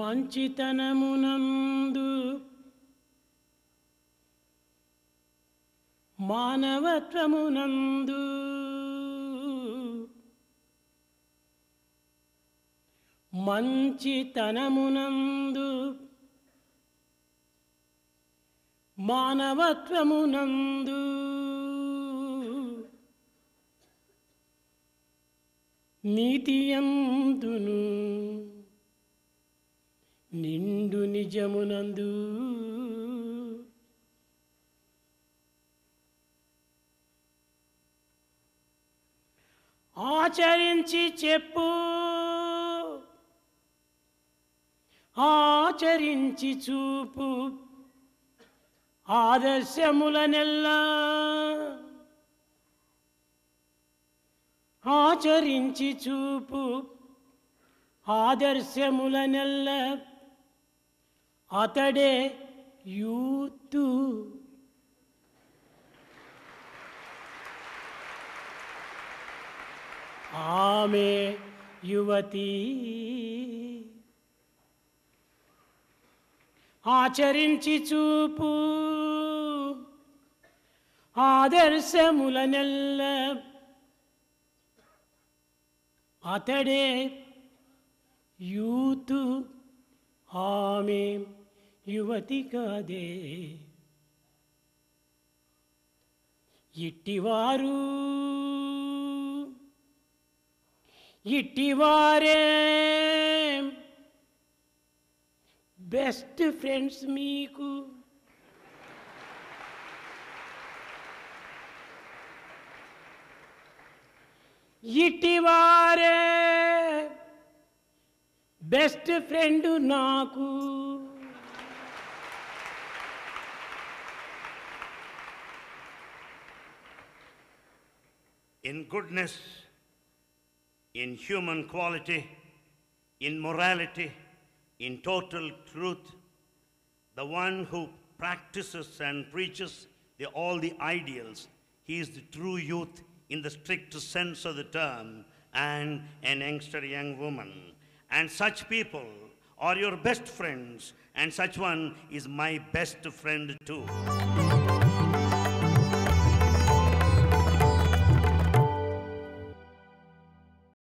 మంచితనమునందు మానవత్వమునందు మంచితనమునందు మానవత్వమునందు నీతియందును నిండు నిజమునందు ఆచరించి చెప్పు ఆచరించి చూపు ఆదర్శములనెల్లా ఆచరించి చూపు ఆదర్శములనెల్లా అతడే యూతు ఆమె యువతి ఆచరించి చూపు ఆదర్శములనెల్ల అతడే యూతు ఆమె యువతి కాదే ఇట్టివారే బెస్ట్ ఫ్రెండ్స్ మీకు ఇట్టివారే బెస్ట్ ఫ్రెండ్ నాకు in goodness, in human quality, in morality, in total truth, the one who practices and preaches all the ideals, he is the true youth in the strict sense of the term, and an youngster, young woman. And such people are your best friends, and such one is my best friend too.